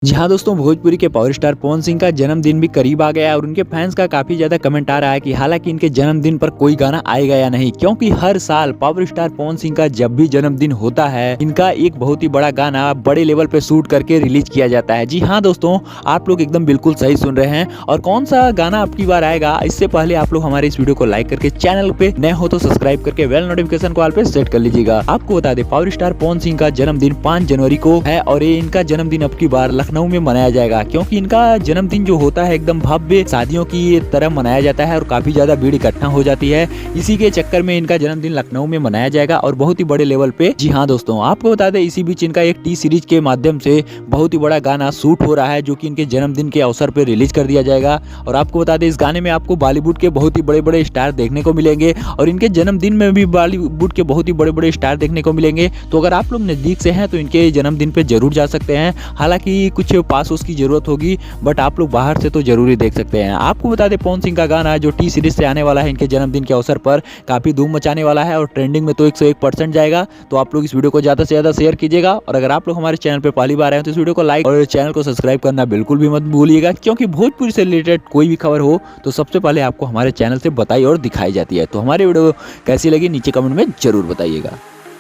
जी हाँ दोस्तों, भोजपुरी के पावर स्टार पवन सिंह का जन्मदिन भी करीब आ गया है और उनके फैंस का काफी ज्यादा कमेंट आ रहा है कि हालांकि इनके जन्मदिन पर कोई गाना आएगा या नहीं, क्योंकि हर साल पावर स्टार पवन सिंह का जब भी जन्मदिन होता है इनका एक बहुत ही बड़ा गाना बड़े लेवल पे शूट करके रिलीज किया जाता है। जी हाँ दोस्तों, आप लोग एकदम बिल्कुल सही सुन रहे हैं। और कौन सा गाना आपकी बार आएगा, इससे पहले आप लोग हमारे इस वीडियो को लाइक करके चैनल पे नए हो तो सब्सक्राइब करके बेल नोटिफिकेशन को ऑल पे सेट कर लीजिएगा। आपको बता दें, पावर स्टार पवन सिंह का जन्मदिन 5 जनवरी को है और ये इनका जन्मदिन अब की बार लखनऊ में मनाया जाएगा, क्योंकि इनका जन्मदिन जो होता है एकदम भव्य शादियों की तरह मनाया जाता है और काफी ज्यादा भीड़ इकट्ठा हो जाती है। इसी के चक्कर में इनका जन्मदिन लखनऊ में मनाया जाएगा और बहुत ही बड़े लेवल पे। जी हाँ दोस्तों, आपको बता दें इसी बीच इनका एक टी सीरीज के माध्यम से बहुत ही बड़ा गाना शूट हो रहा है, जो कि इनके जन्मदिन के अवसर पर रिलीज कर दिया जाएगा। और आपको बता दें, इस गाने में आपको बॉलीवुड के बहुत ही बड़े बड़े स्टार देखने को मिलेंगे और इनके जन्मदिन में भी बॉलीवुड के बहुत ही बड़े बड़े स्टार देखने को मिलेंगे। तो अगर आप लोग नजदीक से हैं तो इनके जन्मदिन पे जरूर जा सकते हैं। हालांकि कुछ पास उसकी जरूरत होगी, बट आप लोग बाहर से तो जरूर ही देख सकते हैं। आपको बता दें, पवन सिंह का गाना जो टी सीरीज से आने वाला है इनके जन्मदिन के अवसर पर काफी धूम मचाने वाला है और ट्रेंडिंग में तो 101% जाएगा। तो आप लोग इस वीडियो को ज्यादा से ज्यादा शेयर कीजिएगा और अगर आप लोग हमारे चैनल पर पहली बार आए तो इस वीडियो को लाइक और चैनल को सब्सक्राइब करना बिल्कुल भी मत भूलिएगा, क्योंकि भोजपुरी से रिलेटेड कोई भी खबर हो तो सबसे पहले आपको हमारे चैनल से बताई और दिखाई जाती है। तो हमारी वीडियो कैसी लगी नीचे कमेंट में जरूर बताइएगा।